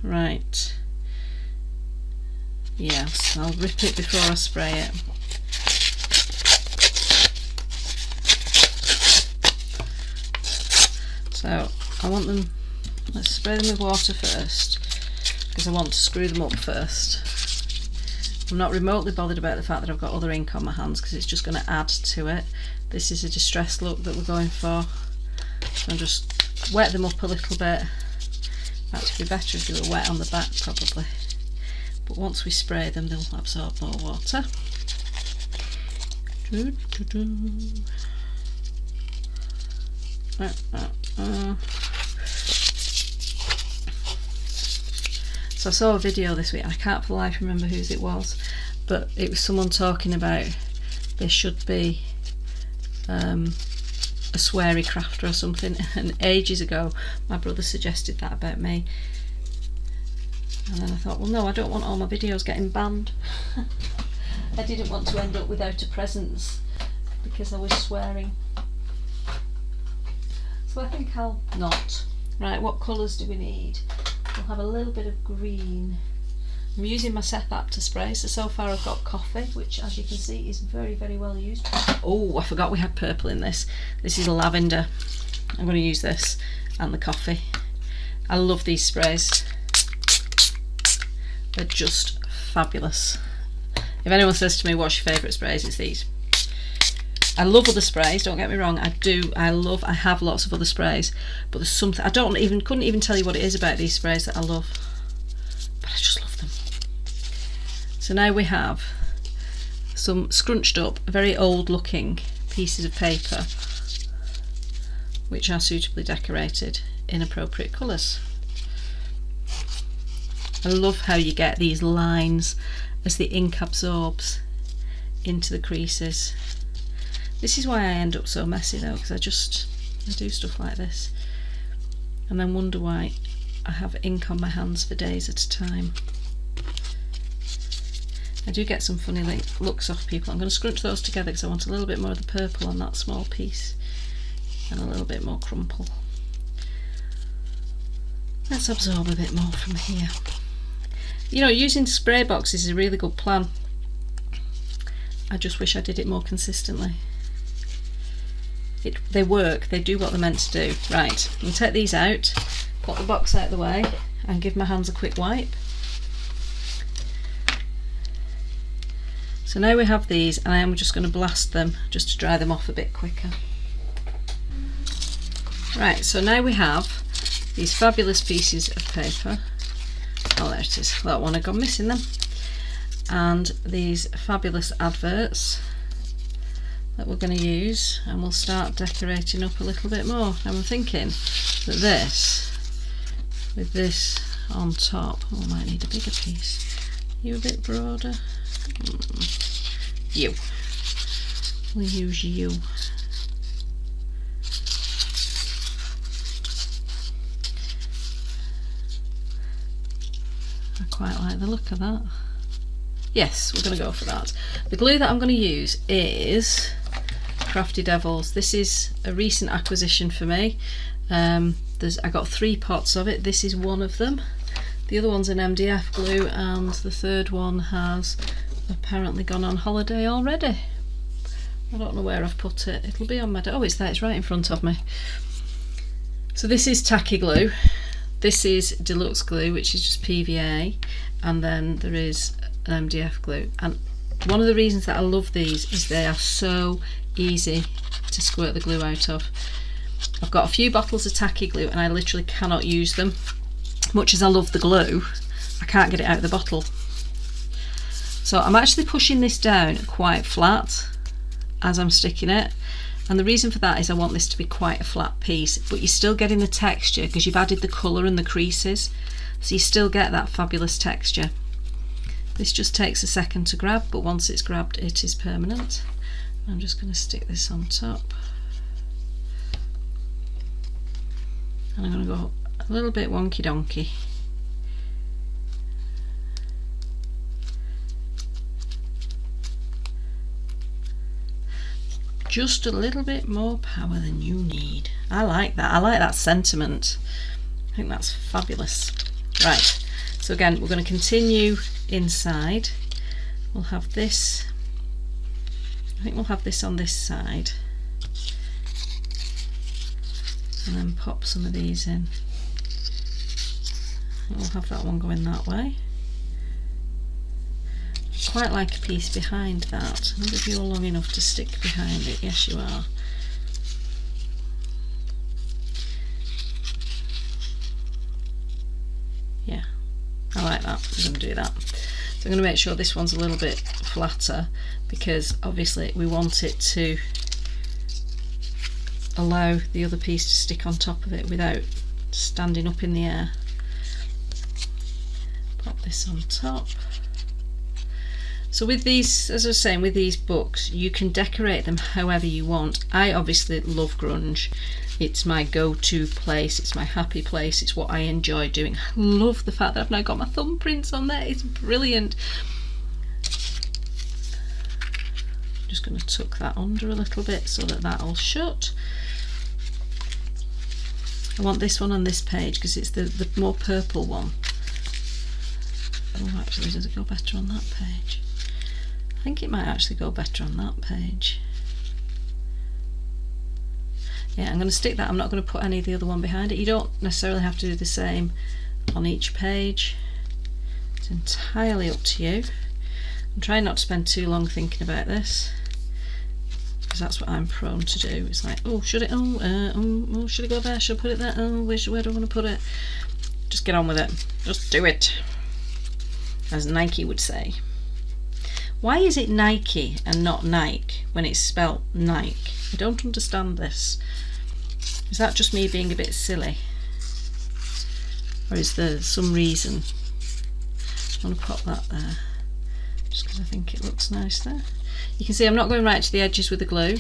Right. Yes, I'll rip it before I spray it. So I want them, let's spray them with water first, because I want to screw them up first. I'm not remotely bothered about the fact that I've got other ink on my hands, because it's just going to add to it. This is a distressed look that we're going for. So I'll just wet them up a little bit. That'd be better if they were wet on the back probably. But once we spray them, they'll absorb more water. So I saw a video this week, I can't for life remember whose it was, but it was someone talking about there should be a sweary crafter or something, and ages ago my brother suggested that about me, and then I thought, well no, I don't want all my videos getting banned. I didn't want to end up without a presence because I was swearing. So I think I'll not. Right, what colours do we need? We'll have a little bit of green. I'm using my Seth to spray, so far I've got coffee, which as you can see is very, very well used. Oh, I forgot we had purple in this. This is lavender. I'm going to use this and the coffee. I love these sprays. They're just fabulous. If anyone says to me, what's your favourite sprays, it's these. I love other sprays, don't get me wrong, I have lots of other sprays, but there's something, couldn't even tell you what it is about these sprays that I love, but I just love them. So now we have some scrunched up, very old looking pieces of paper, which are suitably decorated in appropriate colours. I love how you get these lines as the ink absorbs into the creases. This is why I end up so messy though, because I do stuff like this and then wonder why I have ink on my hands for days at a time. I do get some funny looks off people. I'm going to scrunch those together because I want a little bit more of the purple on that small piece and a little bit more crumple. Let's absorb a bit more from here. You know, using spray boxes is a really good plan. I just wish I did it more consistently. They work, they do what they're meant to do. Right, I'm going to take these out, put the box out of the way and give my hands a quick wipe. So now we have these, and I am just going to blast them just to dry them off a bit quicker. Right, so now we have these fabulous pieces of paper. Oh, there it is, that one had gone missing then. And these fabulous adverts that we're going to use, and we'll start decorating up a little bit more. And I'm thinking that this, with this on top, oh, I might need a bigger piece. You a bit broader? You. We'll use you. I quite like the look of that. Yes, we're going to go for that. The glue that I'm going to use is Crafty Devils. This is a recent acquisition for me. I got 3 pots of it. This is one of them. The other one's an MDF glue, and the third one has apparently gone on holiday already. I don't know where I've put it. It'll be on my oh, it's there, it's right in front of me. So this is tacky glue. This is deluxe glue, which is just PVA, and then there is MDF glue. And one of the reasons that I love these is they are so easy to squirt the glue out of. I've got a few bottles of tacky glue and I literally cannot use them. Much as I love the glue, I can't get it out of the bottle. So I'm actually pushing this down quite flat as I'm sticking it, and the reason for that is I want this to be quite a flat piece, but you're still getting the texture because you've added the colour and the creases, so you still get that fabulous texture. This just takes a second to grab, but once it's grabbed it is permanent. I'm just going to stick this on top, and I'm going to go a little bit wonky donkey. Just a little bit more power than you need. I like that. I like that sentiment. I think that's fabulous. Right, so again we're going to continue inside. We'll have this, I think we'll have this on this side, and then pop some of these in. We'll have that one going that way. Quite like a piece behind that. I wonder if you're long enough to stick behind it. Yes, you are. Yeah, I like that. I'm going to do that. So I'm going to make sure this one's a little bit flatter, because obviously we want it to allow the other piece to stick on top of it without standing up in the air. Pop this on top. So with these, as I was saying, with these books, you can decorate them however you want. I obviously love grunge. It's my go-to place, it's my happy place, it's what I enjoy doing. I love the fact that I've now got my thumbprints on there, it's brilliant. I'm just going to tuck that under a little bit so that that'll shut. I want this one on this page because it's the more purple one. Oh, actually, does it go better on that page? I think it might actually go better on that page. Yeah, I'm going to stick that. I'm not going to put any of the other one behind it. You don't necessarily have to do the same on each page. It's entirely up to you. I'm trying not to spend too long thinking about this, because that's what I'm prone to do. It's like, oh, should it? Oh, should it go there? Should I put it there? Oh, where do I want to put it? Just get on with it. Just do it, as Nike would say. Why is it Nike and not Nike when it's spelt Nike? I don't understand this. Is that just me being a bit silly? Or is there some reason? I want to pop that there, just because I think it looks nice there. You can see I'm not going right to the edges with the glue,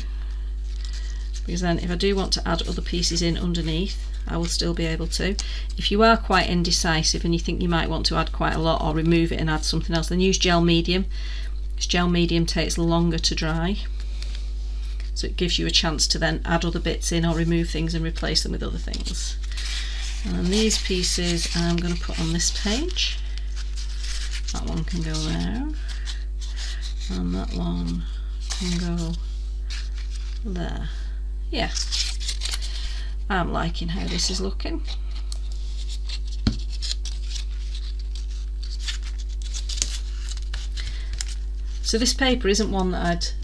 because then if I do want to add other pieces in underneath, I will still be able to. If you are quite indecisive and you think you might want to add quite a lot or remove it and add something else, then use gel medium, because gel medium takes longer to dry. So it gives you a chance to then add other bits in or remove things and replace them with other things. And then these pieces I'm going to put on this page. That one can go there. And that one can go there. Yeah. I'm liking how this is looking. So this paper isn't one that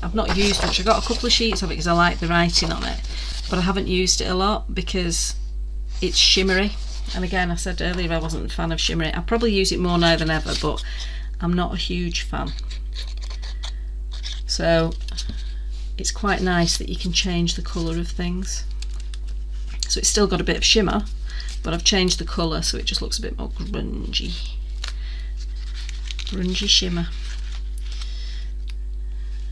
I've not used much. I got a couple of sheets of it because I like the writing on it, but I haven't used it a lot because it's shimmery. And again, I said earlier I wasn't a fan of shimmery. I probably use it more now than ever, but I'm not a huge fan. So it's quite nice that you can change the colour of things. So it's still got a bit of shimmer, but I've changed the colour so it just looks a bit more grungy. Grungy shimmer.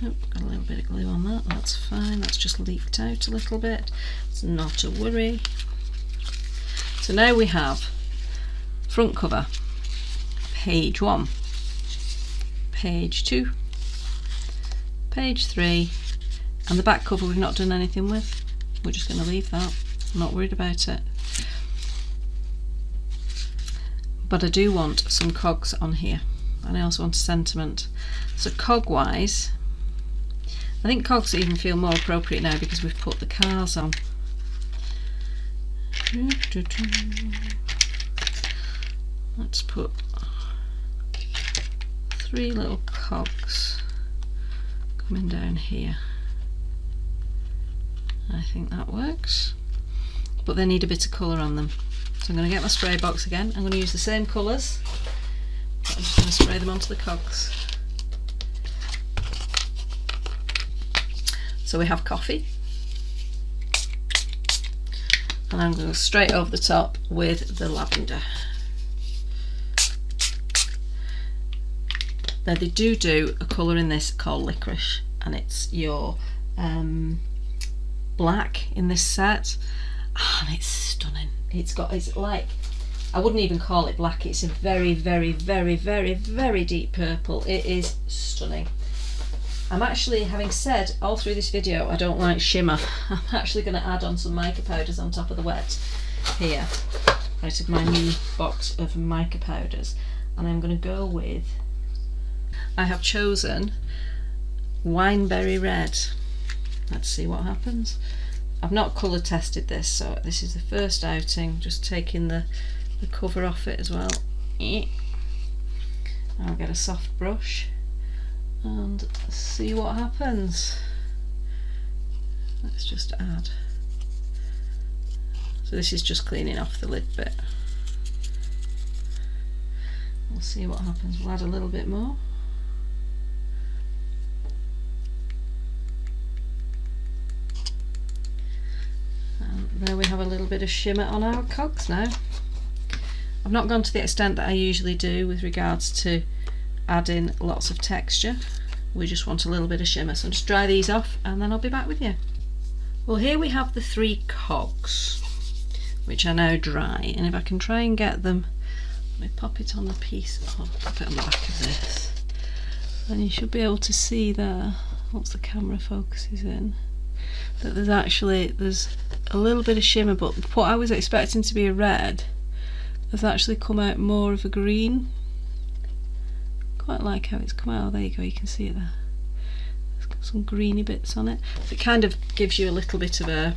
Oh, got a little bit of glue on that, that's fine, that's just leaked out a little bit, it's not a worry. So now we have front cover, page 1, page 2, page 3, and the back cover we've not done anything with. We're just going to leave that, I'm not worried about it. But I do want some cogs on here, and I also want a sentiment. So cog wise, I think cogs even feel more appropriate now because we've put the cars on. Let's put 3 little cogs coming down here. I think that works, but they need a bit of colour on them. So I'm going to get my spray box again. I'm going to use the same colours, but I'm just going to spray them onto the cogs. So we have coffee, and I'm going to go straight over the top with the lavender. Now they do a colour in this called licorice, and it's your black in this set, and it's stunning. It's like, I wouldn't even call it black, it's a very, very, very, very, very deep purple. It is stunning. I'm actually, having said all through this video I don't like shimmer, I'm actually going to add on some mica powders on top of the wet here, out of my new box of mica powders, and I'm going to go with, I have chosen Wineberry Red. Let's see what happens. I've not colour tested this, so this is the first outing, just taking the cover off it as well. I'll get a soft brush and see what happens. Let's just add. So this is just cleaning off the lid bit. We'll see what happens. We'll add a little bit more. And there we have a little bit of shimmer on our cogs now. I've not gone to the extent that I usually do with regards to adding lots of texture. We just want a little bit of shimmer, so I'll just dry these off and then I'll be back with you. Well, here we have the 3 cogs, which are now dry, and if I can try and get them, let me pop it on the piece, I'll pop it on the back of this, and you should be able to see there, once the camera focuses in, that there's a little bit of shimmer, but what I was expecting to be a red has actually come out more of a green. Quite like how it's come out. Oh, there you go, you can see it there. It's got some greeny bits on it. So it kind of gives you a little bit of a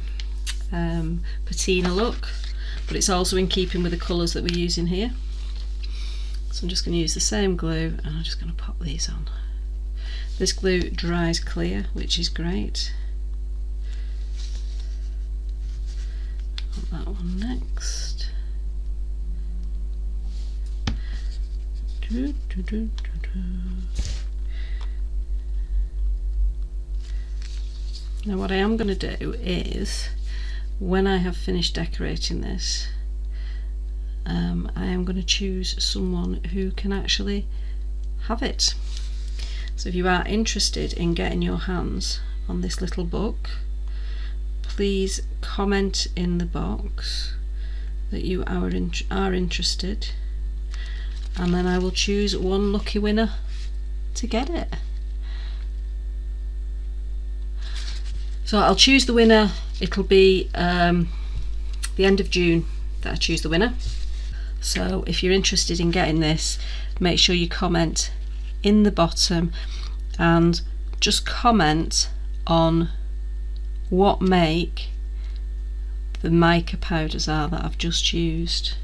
patina look, but it's also in keeping with the colours that we're using here. So I'm just going to use the same glue and I'm just going to pop these on. This glue dries clear, which is great. Put that one next. Now what I am going to do is, when I have finished decorating this, I am going to choose someone who can actually have it. So if you are interested in getting your hands on this little book, please comment in the box that you are interested, and then I will choose one lucky winner to get it. So I'll choose the winner. It'll be the end of June that I choose the winner. So if you're interested in getting this, make sure you comment in the bottom and just comment on what make the mica powders are that I've just used.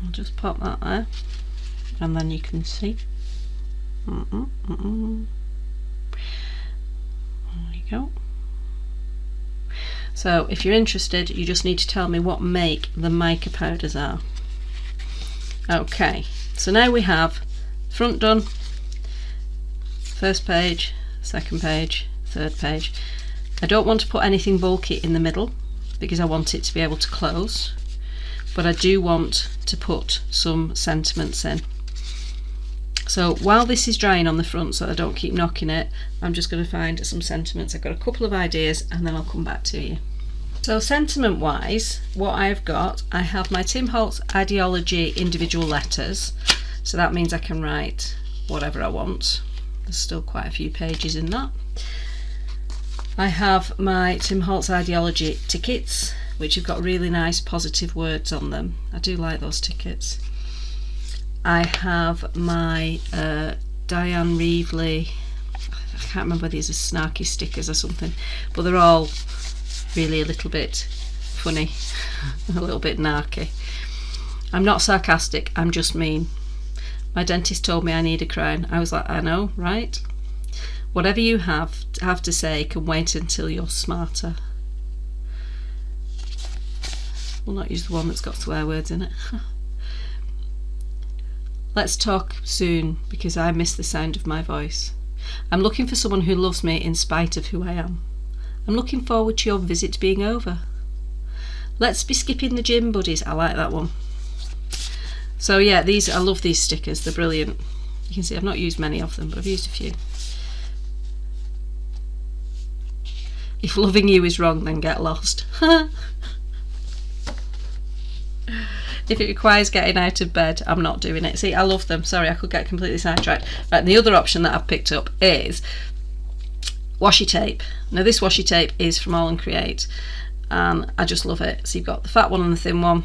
I'll just pop that there and then you can see. There you go. So if you're interested, you just need to tell me what make the mica powders are. Okay, so now we have front done, first page, second page, third page. I don't want to put anything bulky in the middle because I want it to be able to close, but I do want to put some sentiments in. So while this is drying on the front, so I don't keep knocking it, I'm just going to find some sentiments. I've got a couple of ideas and then I'll come back to you. So sentiment wise, what I've got, I have my Tim Holtz Ideology individual letters, so that means I can write whatever I want. There's still quite a few pages in that. I have my Tim Holtz Ideology tickets, which have got really nice positive words on them. I do like those tickets. I have my Diane Reevely, I can't remember whether these are snarky stickers or something, but they're all really a little bit funny, a little bit narky. I'm not sarcastic, I'm just mean. My dentist told me I need a crown. I was like, I know, right? Whatever you have to say can wait until you're smarter. We'll not use the one that's got swear words in it. Let's talk soon because I miss the sound of my voice. I'm looking for someone who loves me in spite of who I am. I'm looking forward to your visit being over. Let's be skipping the gym, buddies. I like that one. So yeah, I love these stickers. They're brilliant. You can see I've not used many of them, but I've used a few. If loving you is wrong, then get lost. If it requires getting out of bed, I'm not doing it. See, I love them. Sorry, I could get completely sidetracked. Right, the other option that I've picked up is washi tape. Now this washi tape is from All and Create and I just love it. So you've got the fat one and the thin one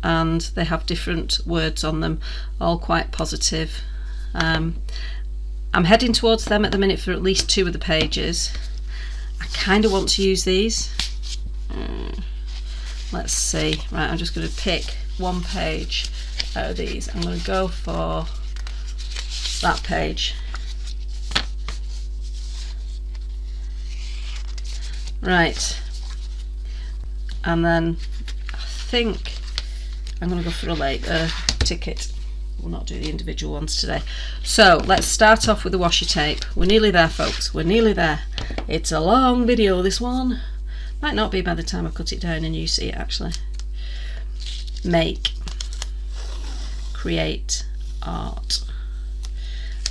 and they have different words on them, all quite positive. I'm heading towards them at the minute for at least 2 of the pages. I kind of want to use these, Let's see. Right, I'm just going to pick one page out of these. I'm going to go for that page. Right, and then I think I'm going to go for a ticket. We'll not do the individual ones today. So let's start off with the washi tape. We're nearly there, folks. We're nearly there. It's a long video, this one. Might not be by the time I cut it down and you see it, actually. Make, create, art.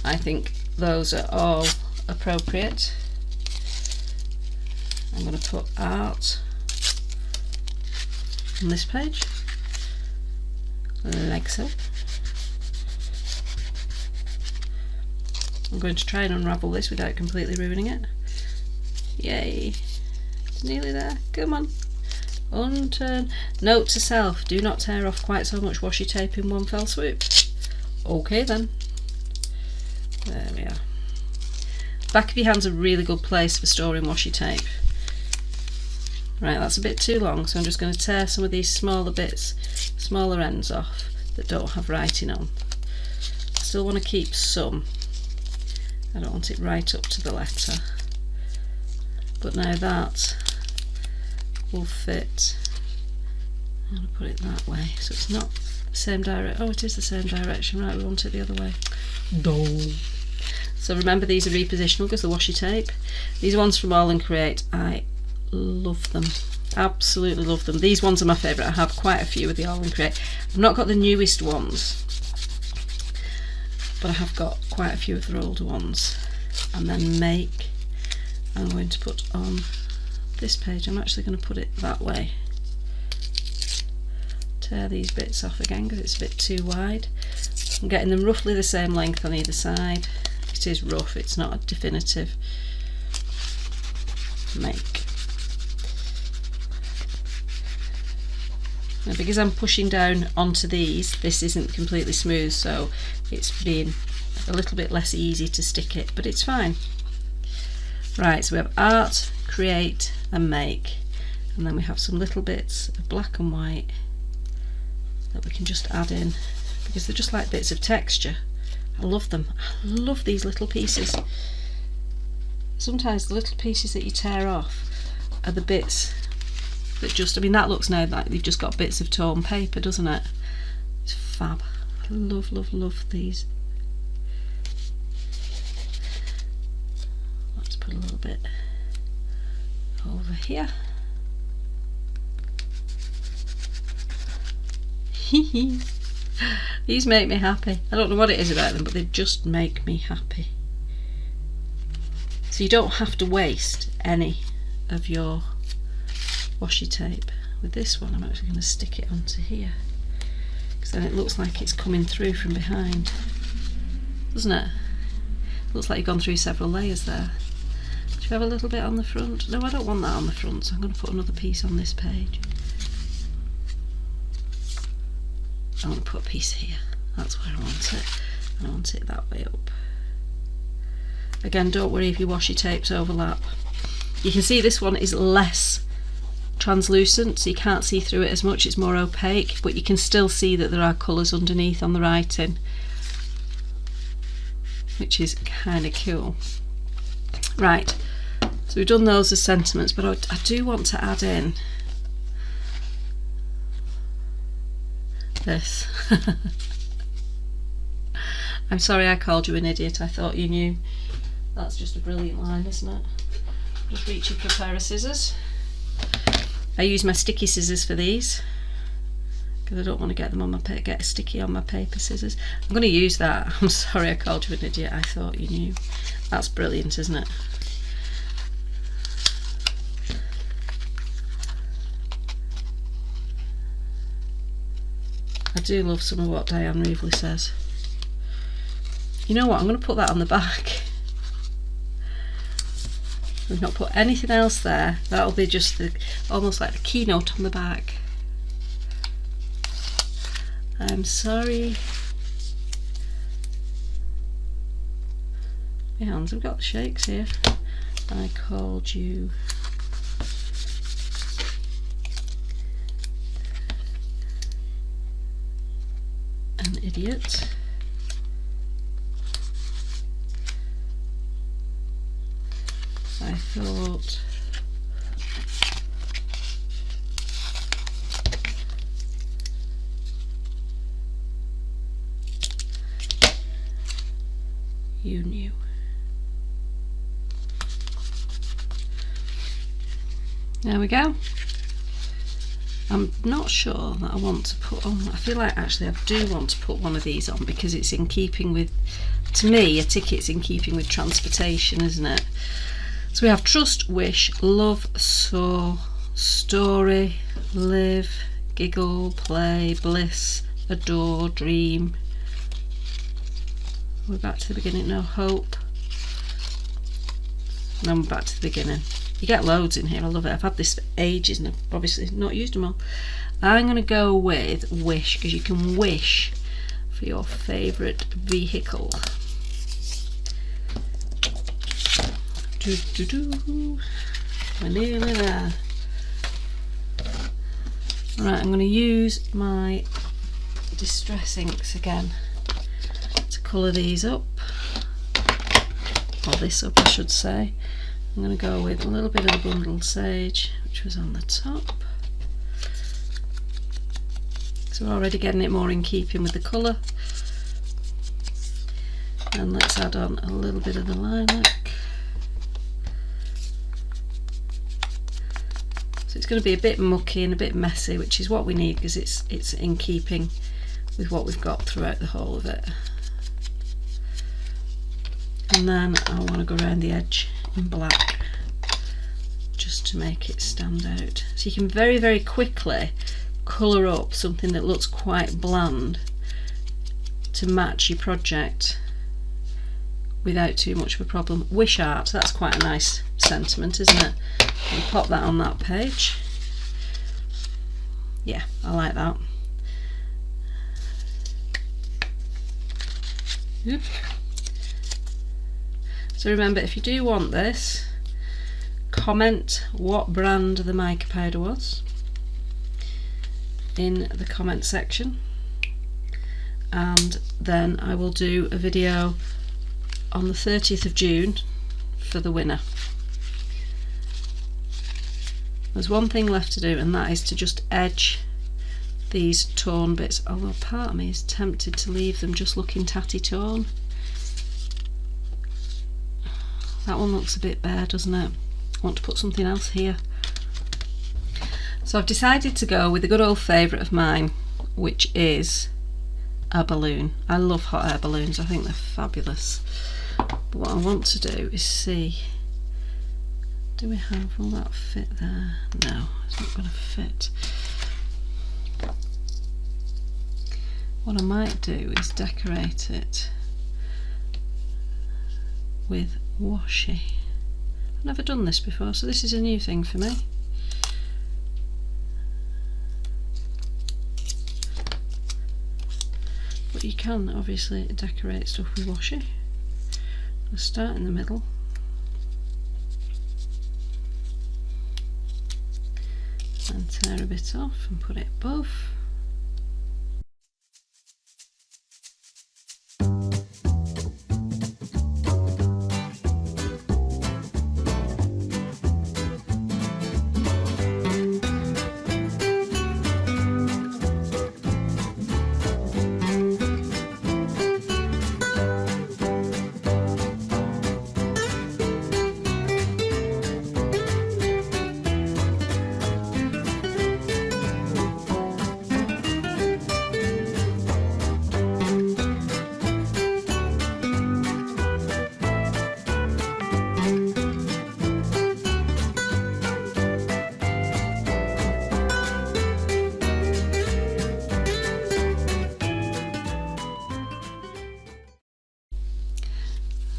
I think those are all appropriate. I'm going to put art on this page, like so. I'm going to try and unravel this without completely ruining it. Yay! It's nearly there. Come on. Unturn. Note to self, do not tear off quite so much washi tape in one fell swoop. Okay then. There we are. Back of your hand's a really good place for storing washi tape. Right, that's a bit too long, so I'm just going to tear some of these smaller bits, smaller ends off that don't have writing on. I still want to keep some. I don't want it right up to the letter. But now that will fit. I'm going to put it that way, so it's not the same direction. Oh, it is the same direction. Right, we want it the other way. Dull. So remember, these are repositional because the washi tape. These ones from All and Create, I love them. Absolutely love them. These ones are my favourite. I have quite a few of the All and Create. I've not got the newest ones, but I have got quite a few of their older ones. And then make, I'm going to put on this page. I'm actually going to put it that way. Tear these bits off again because it's a bit too wide. I'm getting them roughly the same length on either side. It is rough, it's not a definitive. Make. Now, because I'm pushing down onto these, this isn't completely smooth, so it's being a little bit less easy to stick it, but it's fine. Right, so we have art, create and make, and then we have some little bits of black and white that we can just add in because they're just like bits of texture. I love them. I love these little pieces. Sometimes the little pieces that you tear off are the bits that just, I mean, that looks now like you've just got bits of torn paper, doesn't it? It's fab. I love, love, love these. Let's put a little bit over here. These make me happy. I don't know what it is about them, but they just make me happy. So you don't have to waste any of your washi tape. With this one I'm actually going to stick it onto here because then it looks like it's coming through from behind, doesn't it? Looks like you've gone through several layers there. Do you have a little bit on the front? No, I don't want that on the front, so I'm going to put another piece on this page. I'm going to put a piece here. That's where I want it. And I want it that way up. Again, don't worry if your washi tapes overlap. You can see this one is less translucent, so you can't see through it as much. It's more opaque, but you can still see that there are colours underneath on the writing, which is kind of cool. Right, so we've done those as sentiments, but I do want to add in this. I'm sorry I called you an idiot. I thought you knew. That's just a brilliant line, isn't it? Just reaching for a pair of scissors. I use my sticky scissors for these because I don't want to get them on my get sticky on my paper scissors. I'm going to use that. I'm sorry I called you an idiot. I thought you knew. That's brilliant, isn't it? I do love some of what Diane Reevely says. You know what? I'm going to put that on the back. We've not put anything else there. That'll be just the almost like the keynote on the back. I'm sorry. My hands have got shakes here. I called you idiot. I thought you knew. There we go. I'm not sure that I want to put on, I feel like actually I do want to put one of these on because it's in keeping with, to me, a ticket's in keeping with transportation, isn't it? So we have trust, wish, love, soar, story, live, giggle, play, bliss, adore, dream. We're back to the beginning, no, hope. And then we're back to the beginning. You get loads in here, I love it. I've had this for ages and I've obviously not used them all. I'm going to go with wish, because you can wish for your favourite vehicle. We're nearly there. Right, I'm going to use my Distress inks again to colour these up, or this up I should say. I'm going to go with a little bit of the bundled sage, which was on the top. So we're already getting it more in keeping with the colour. And let's add on a little bit of the lilac. So it's going to be a bit mucky and a bit messy, which is what we need because it's in keeping with what we've got throughout the whole of it. And then I want to go around the edge in black just to make it stand out. So you can very, very quickly colour up something that looks quite bland to match your project without too much of a problem. Wish art, that's quite a nice sentiment, isn't it? You pop that on that page. Yeah, I like that. Yep. So remember, if you do want this, comment what brand the mica powder was in the comment section, and then I will do a video on the 30th of June for the winner. There's one thing left to do, and that is to just edge these torn bits, although part of me is tempted to leave them just looking tatty torn. That one looks a bit bare, doesn't it? I want to put something else here. So I've decided to go with a good old favourite of mine, which is a balloon. I love hot air balloons, I think they're fabulous. But what I want to do is see, do we have, will that fit there? No, it's not going to fit. What I might do is decorate it with washi. I've never done this before, so this is a new thing for me. But you can obviously decorate stuff with washi. I'll start in the middle. And tear a bit off and put it above.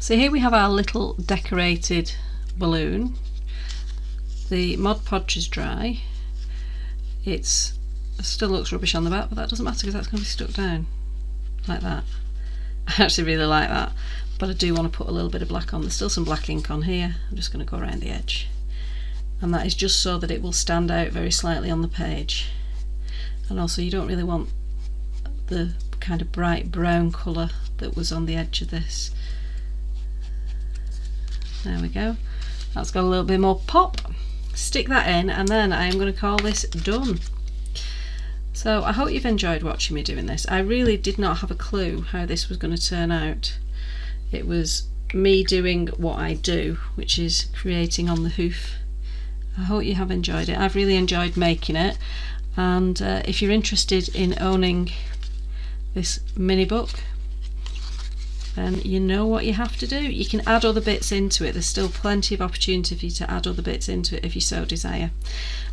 So here we have our little decorated balloon. The Mod Podge is dry. It still looks rubbish on the back, but that doesn't matter because that's going to be stuck down like that. I actually really like that, but I do want to put a little bit of black on. There's still some black ink on here. I'm just going to go around the edge, and that is just so that it will stand out very slightly on the page. And also, you don't really want the kind of bright brown colour that was on the edge of this. There we go. That's got a little bit more pop. Stick that in, and then I am going to call this done. So I hope you've enjoyed watching me doing this. I really did not have a clue how this was going to turn out. It was me doing what I do, which is creating on the hoof. I hope you have enjoyed it. I've really enjoyed making it, and if you're interested in owning this mini book, then you know what you have to do. You can add other bits into it. There's still plenty of opportunity for you to add other bits into it if you so desire.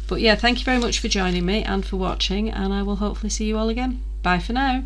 But yeah, thank you very much for joining me and for watching, and I will hopefully see you all again. Bye for now.